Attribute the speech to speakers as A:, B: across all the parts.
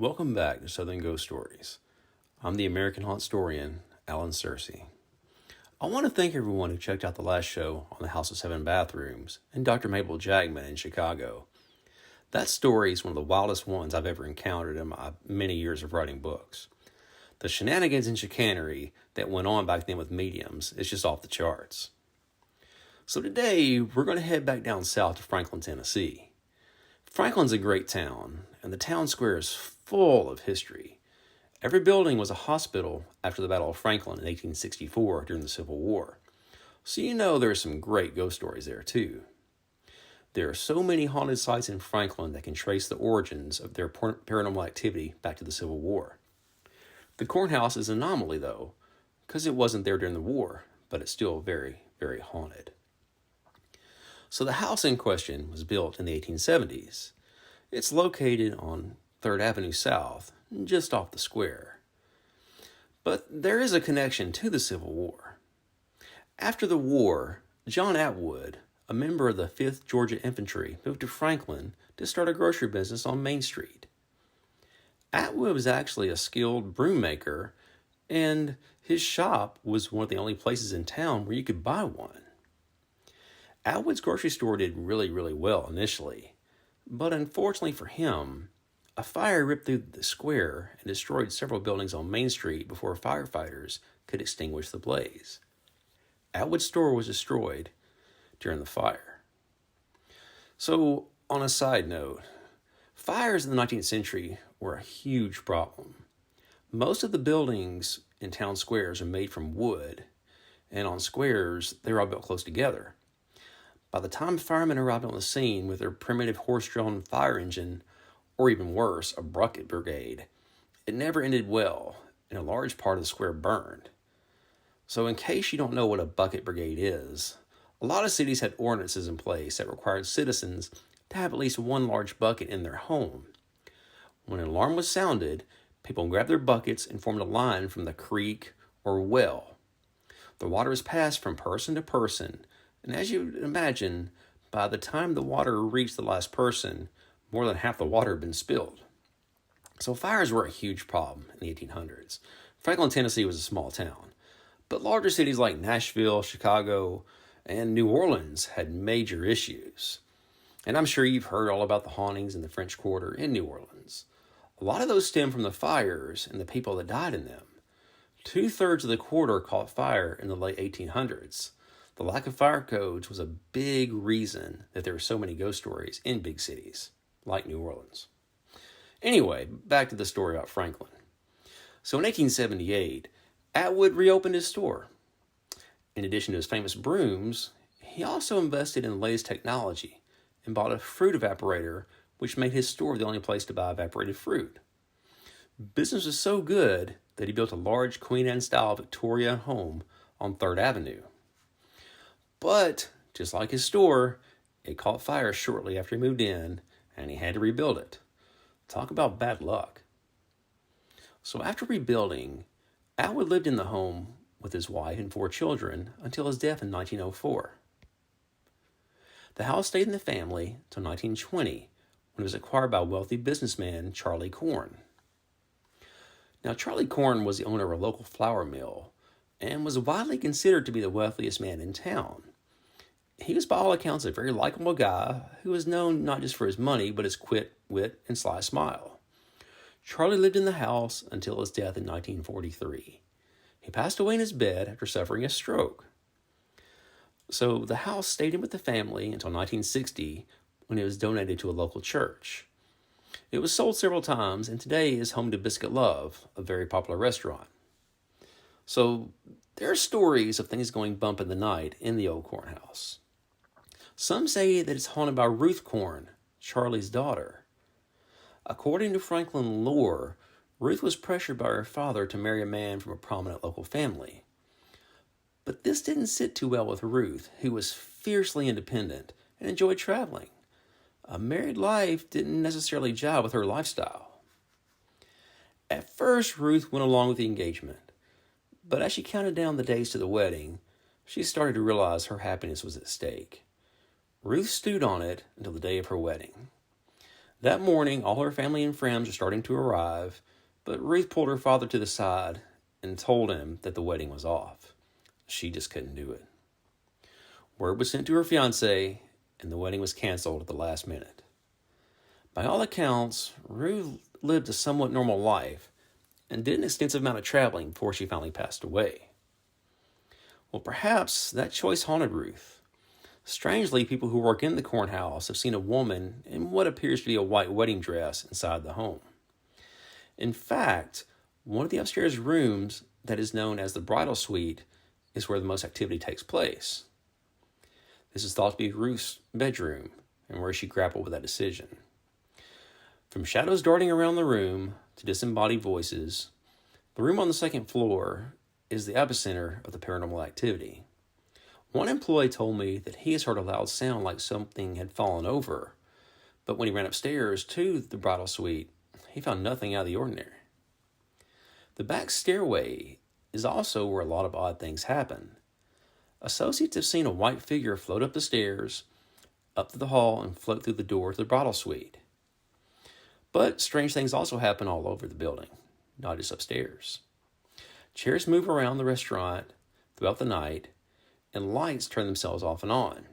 A: Welcome back to Southern Ghost Stories. I'm the American Hauntstorian, Alan Searcy. I want to thank everyone who checked out the last show on the House of Seven Bathrooms and Dr. Mabel Jackman in Chicago. That story is one of the wildest ones I've ever encountered in my many years of writing books. The shenanigans and chicanery that went on back then with mediums is just off the charts. So today, we're going to head back down south to Franklin, Tennessee. Franklin's a great town, and the town square is full of history. Every building was a hospital after the Battle of Franklin in 1864 during the Civil War. So you know there's some great ghost stories there too. There are so many haunted sites in Franklin that can trace the origins of their paranormal activity back to the Civil War. The courthouse is an anomaly though, because it wasn't there during the war, but it's still very, very haunted. So the house in question was built in the 1870s. It's located on 3rd Avenue South, just off the square. But there is a connection to the Civil War. After the war, John Atwood, a member of the 5th Georgia Infantry, moved to Franklin to start a grocery business on Main Street. Atwood was actually a skilled broom maker, and his shop was one of the only places in town where you could buy one. Atwood's grocery store did really, really well initially, but unfortunately for him, a fire ripped through the square and destroyed several buildings on Main Street before firefighters could extinguish the blaze. Atwood's store was destroyed during the fire. So, on a side note, fires in the 19th century were a huge problem. Most of the buildings in town squares are made from wood, and on squares, they were all built close together. By the time firemen arrived on the scene with their primitive horse-drawn fire engine, or even worse, a bucket brigade, it never ended well, and a large part of the square burned. So in case you don't know what a bucket brigade is, a lot of cities had ordinances in place that required citizens to have at least one large bucket in their home. When an alarm was sounded, people grabbed their buckets and formed a line from the creek or well. The water was passed from person to person, and as you would imagine, by the time the water reached the last person, more than half the water had been spilled. So fires were a huge problem in the 1800s. Franklin, Tennessee was a small town, but larger cities like Nashville, Chicago, and New Orleans had major issues. And I'm sure you've heard all about the hauntings in the French Quarter in New Orleans. A lot of those stem from the fires and the people that died in them. 2/3 of the quarter caught fire in the late 1800s. The lack of fire codes was a big reason that there were so many ghost stories in big cities, like New Orleans. Anyway, back to the story about Franklin. So in 1878, Atwood reopened his store. In addition to his famous brooms, he also invested in the latest technology and bought a fruit evaporator, which made his store the only place to buy evaporated fruit. Business was so good that he built a large Queen Anne-style Victoria home on 3rd Avenue. But, just like his store, it caught fire shortly after he moved in, and he had to rebuild it. Talk about bad luck. So after rebuilding, Atwood lived in the home with his wife and 4 children until his death in 1904. The house stayed in the family until 1920, when it was acquired by wealthy businessman Charlie Corn. Now, Charlie Corn was the owner of a local flour mill and was widely considered to be the wealthiest man in town. He was by all accounts a very likable guy who was known not just for his money, but his wit, and sly smile. Charlie lived in the house until his death in 1943. He passed away in his bed after suffering a stroke. So the house stayed in with the family until 1960, when it was donated to a local church. It was sold several times, and today is home to Biscuit Love, a very popular restaurant. So there are stories of things going bump in the night in the old Corn house. Some say that it's haunted by Ruth Corn, Charlie's daughter. According to Franklin lore, Ruth was pressured by her father to marry a man from a prominent local family. But this didn't sit too well with Ruth, who was fiercely independent and enjoyed traveling. A married life didn't necessarily jive with her lifestyle. At first, Ruth went along with the engagement, but as she counted down the days to the wedding, she started to realize her happiness was at stake. Ruth stewed on it until the day of her wedding. That morning, all her family and friends were starting to arrive, but Ruth pulled her father to the side and told him that the wedding was off. She just couldn't do it. Word was sent to her fiancé, and the wedding was canceled at the last minute. By all accounts, Ruth lived a somewhat normal life and did an extensive amount of traveling before she finally passed away. Well, perhaps that choice haunted Ruth. Strangely, people who work in the courthouse have seen a woman in what appears to be a white wedding dress inside the home. In fact, one of the upstairs rooms that is known as the bridal suite is where the most activity takes place. This is thought to be Ruth's bedroom and where she grappled with that decision. From shadows darting around the room to disembodied voices, the room on the second floor is the epicenter of the paranormal activity. One employee told me that he has heard a loud sound like something had fallen over, but when he ran upstairs to the bridal suite, he found nothing out of the ordinary. The back stairway is also where a lot of odd things happen. Associates have seen a white figure float up the stairs, up to the hall, and float through the door to the bridal suite. But strange things also happen all over the building, not just upstairs. Chairs move around the restaurant throughout the night, and lights turn themselves off and on.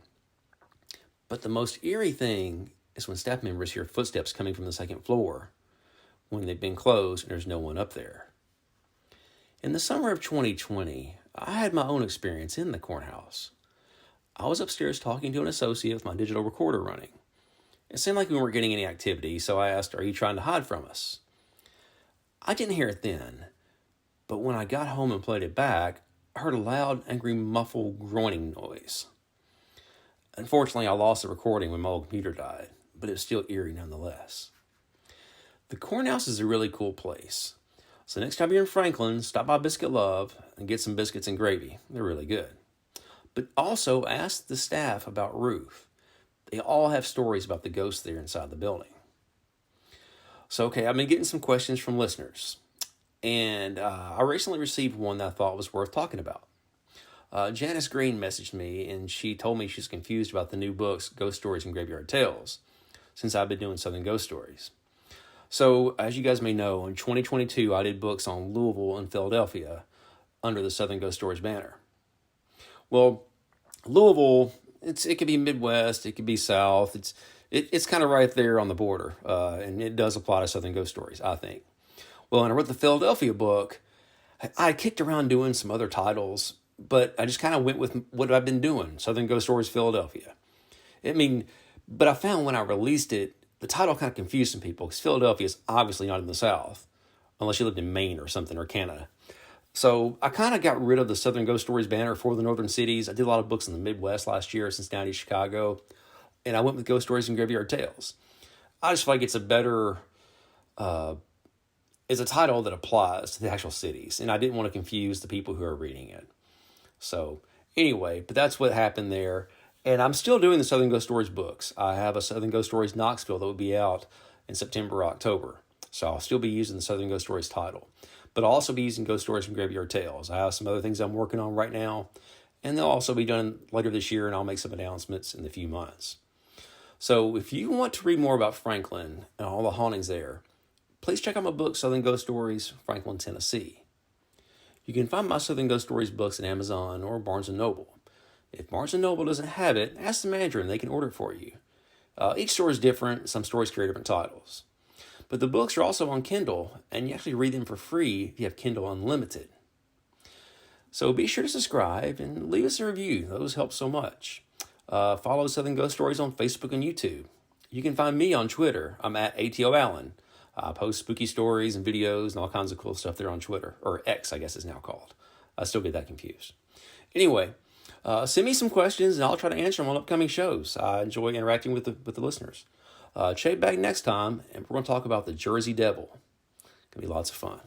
A: But the most eerie thing is when staff members hear footsteps coming from the second floor when they've been closed and there's no one up there. In the summer of 2020, I had my own experience in the courthouse. I was upstairs talking to an associate with my digital recorder running. It seemed like we weren't getting any activity, so I asked, "Are you trying to hide from us?" I didn't hear it then, but when I got home and played it back, I heard a loud, angry, muffled groaning noise. Unfortunately, I lost the recording when my old computer died, but it was still eerie nonetheless. The courthouse is a really cool place. So next time you're in Franklin, stop by Biscuit Love and get some biscuits and gravy. They're really good. But also ask the staff about Ruth. They all have stories about the ghosts there inside the building. So, I've been getting some questions from listeners. And I recently received one that I thought was worth talking about. Janice Green messaged me, and she told me she's confused about the new books, Ghost Stories and Graveyard Tales, since I've been doing Southern Ghost Stories. So, as you guys may know, in 2022, I did books on Louisville and Philadelphia under the Southern Ghost Stories banner. Well, Louisville, it could be Midwest, it could be South. It's kind of right there on the border, and it does apply to Southern Ghost Stories, I think. Well, when I wrote the Philadelphia book, I kicked around doing some other titles, but I just kind of went with what I've been doing, Southern Ghost Stories Philadelphia. But I found when I released it, the title kind of confused some people, because Philadelphia is obviously not in the South, unless you lived in Maine or something, or Canada. So I kind of got rid of the Southern Ghost Stories banner for the northern cities. I did a lot of books in the Midwest last year, Cincinnati, Chicago, and I went with Ghost Stories and Graveyard Tales. I just feel like it's a better... it's a title that applies to the actual cities, and I didn't want to confuse the people who are reading it. So anyway, but that's what happened there. And I'm still doing the Southern Ghost Stories books. I have a Southern Ghost Stories Knoxville that will be out in September or October. So I'll still be using the Southern Ghost Stories title. But I'll also be using Ghost Stories from Graveyard Tales. I have some other things I'm working on right now, and they'll also be done later this year, and I'll make some announcements in a few months. So if you want to read more about Franklin and all the hauntings there, please check out my book, Southern Ghost Stories, Franklin, Tennessee. You can find my Southern Ghost Stories books at Amazon or Barnes & Noble. If Barnes & Noble doesn't have it, ask the manager and they can order it for you. Each store is different. Some stores carry different titles. But the books are also on Kindle, and you actually read them for free if you have Kindle Unlimited. So be sure to subscribe and leave us a review. Those help so much. Follow Southern Ghost Stories on Facebook and YouTube. You can find me on Twitter. I'm at ATO Allen. I post spooky stories and videos and all kinds of cool stuff there on Twitter, or X, I guess it's now called. I still get that confused. Anyway, send me some questions and I'll try to answer them on upcoming shows. I enjoy interacting with the listeners. Check back next time, and we're going to talk about the Jersey Devil. It's going to be lots of fun.